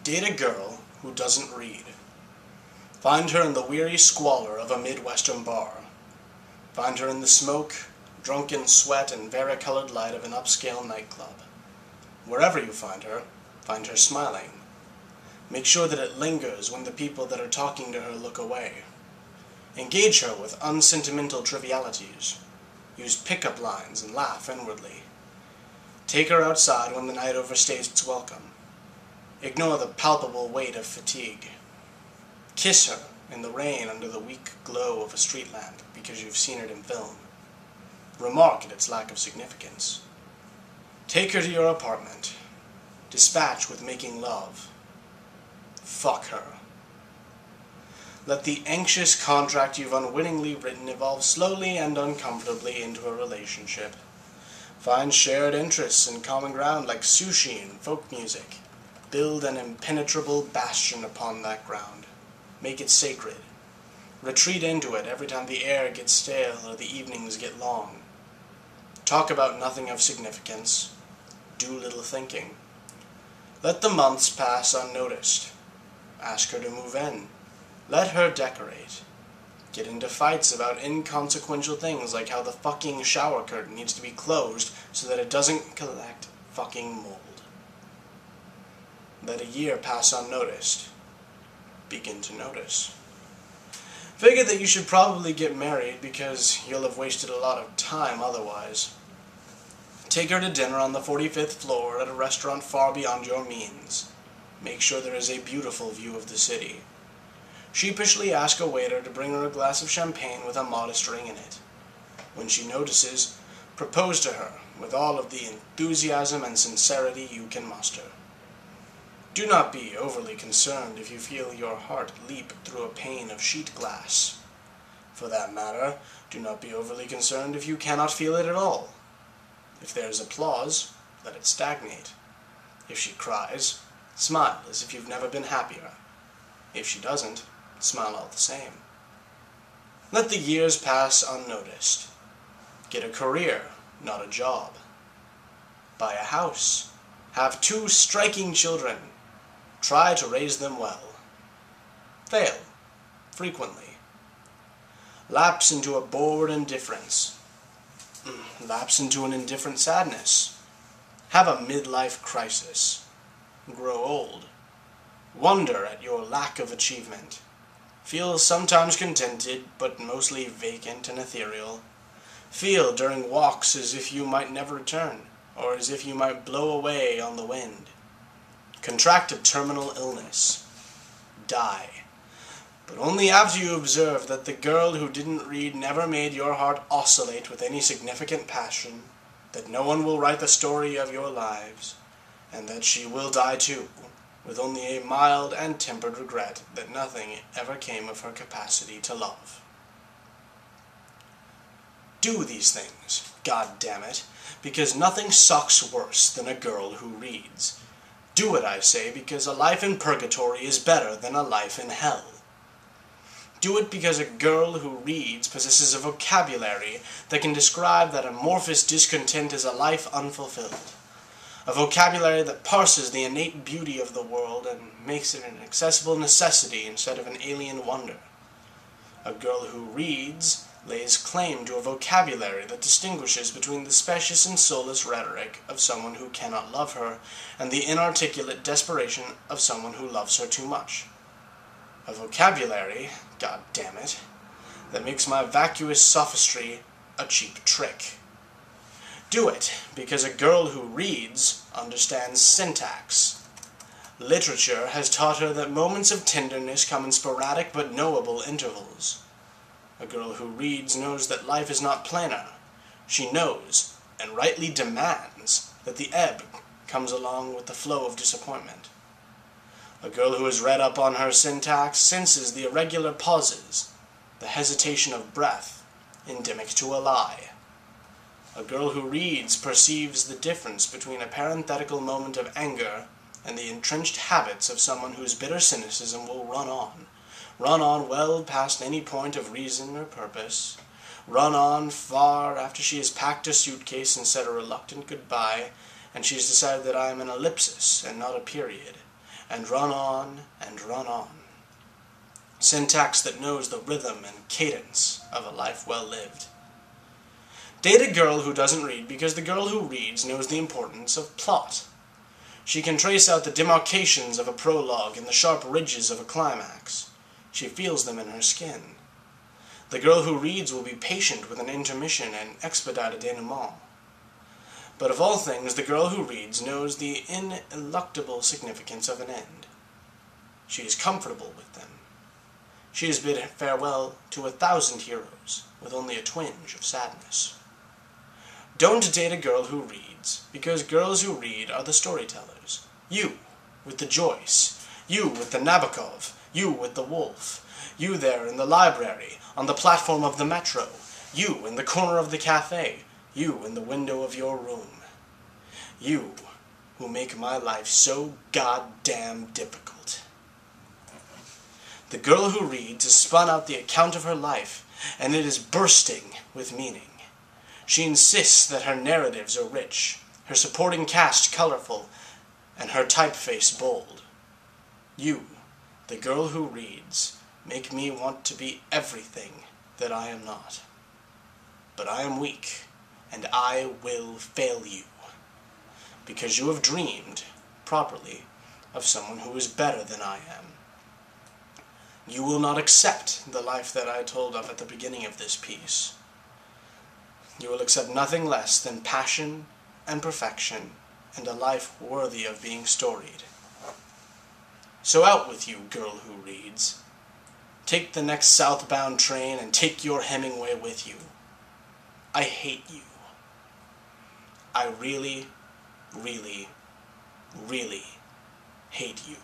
Date a girl who doesn't read. Find her in the weary squalor of a Midwestern bar. Find her in the smoke, drunken sweat, and varicolored light of an upscale nightclub. Wherever you find her smiling. Make sure that it lingers when the people that are talking to her look away. Engage her with unsentimental trivialities. Use pickup lines and laugh inwardly. Take her outside when the night overstays its welcome. Ignore the palpable weight of fatigue. Kiss her in the rain under the weak glow of a street lamp because you've seen it in film. Remark at its lack of significance. Take her to your apartment. Dispatch with making love. Fuck her. Let the anxious contract you've unwittingly written evolve slowly and uncomfortably into a relationship. Find shared interests and common ground like sushi and folk music. Build an impenetrable bastion upon that ground. Make it sacred. Retreat into it every time the air gets stale or the evenings get long. Talk about nothing of significance. Do little thinking. Let the months pass unnoticed. Ask her to move in. Let her decorate. Get into fights about inconsequential things like how the fucking shower curtain needs to be closed so that it doesn't collect fucking mold. Let a year pass unnoticed. Begin to notice. Figure that you should probably get married because you'll have wasted a lot of time otherwise. Take her to dinner on the 45th floor at a restaurant far beyond your means. Make sure there is a beautiful view of the city. Sheepishly ask a waiter to bring her a glass of champagne with a modest ring in it. When she notices, propose to her with all of the enthusiasm and sincerity you can muster. Do not be overly concerned if you feel your heart leap through a pane of sheet glass. For that matter, do not be overly concerned if you cannot feel it at all. If there is applause, let it stagnate. If she cries, smile as if you've never been happier. If she doesn't, smile all the same. Let the years pass unnoticed. Get a career, not a job. Buy a house. Have 2 striking children. Try to raise them well. Fail, frequently. Lapse into a bored indifference. Lapse into an indifferent sadness. Have a midlife crisis. Grow old. Wonder at your lack of achievement. Feel sometimes contented, but mostly vacant and ethereal. Feel during walks as if you might never return, or as if you might blow away on the wind. Contract a terminal illness. Die. But only after you observe that the girl who didn't read never made your heart oscillate with any significant passion, that no one will write the story of your lives, and that she will die too, with only a mild and tempered regret that nothing ever came of her capacity to love. Do these things, God damn it, because nothing sucks worse than a girl who reads. Do it, I say, because a life in purgatory is better than a life in hell. Do it because a girl who reads possesses a vocabulary that can describe that amorphous discontent as a life unfulfilled. A vocabulary that parses the innate beauty of the world and makes it an accessible necessity instead of an alien wonder. A girl who reads lays claim to a vocabulary that distinguishes between the specious and soulless rhetoric of someone who cannot love her and the inarticulate desperation of someone who loves her too much. A vocabulary, God damn it, that makes my vacuous sophistry a cheap trick. Do it, because a girl who reads understands syntax. Literature has taught her that moments of tenderness come in sporadic but knowable intervals. A girl who reads knows that life is not planar. She knows, and rightly demands, that the ebb comes along with the flow of disappointment. A girl who has read up on her syntax senses the irregular pauses, the hesitation of breath, endemic to a lie. A girl who reads perceives the difference between a parenthetical moment of anger and the entrenched habits of someone whose bitter cynicism will run on well past any point of reason or purpose, run on far after she has packed a suitcase and said a reluctant goodbye, and she has decided that I am an ellipsis and not a period, and run on and run on. Syntax that knows the rhythm and cadence of a life well lived. Date a girl who doesn't read, because the girl who reads knows the importance of plot. She can trace out the demarcations of a prologue and the sharp ridges of a climax. She feels them in her skin. The girl who reads will be patient with an intermission and expedite a denouement. But of all things, the girl who reads knows the ineluctable significance of an end. She is comfortable with them. She has bid farewell to 1,000 heroes with only a twinge of sadness. Don't date a girl who reads, because girls who read are the storytellers. You, with the Joyce. You, with the Nabokov. You, with the Woolf. You there in the library, on the platform of the metro. You, in the corner of the cafe. You, in the window of your room. You, who make my life so goddamn difficult. The girl who reads has spun out the account of her life, and it is bursting with meaning. She insists that her narratives are rich, her supporting cast colorful, and her typeface bold. You, the girl who reads, make me want to be everything that I am not. But I am weak, and I will fail you, because you have dreamed, properly, of someone who is better than I am. You will not accept the life that I told of at the beginning of this piece. You will accept nothing less than passion and perfection and a life worthy of being storied. So out with you, girl who reads. Take the next southbound train and take your Hemingway with you. I hate you. I really, really, really hate you.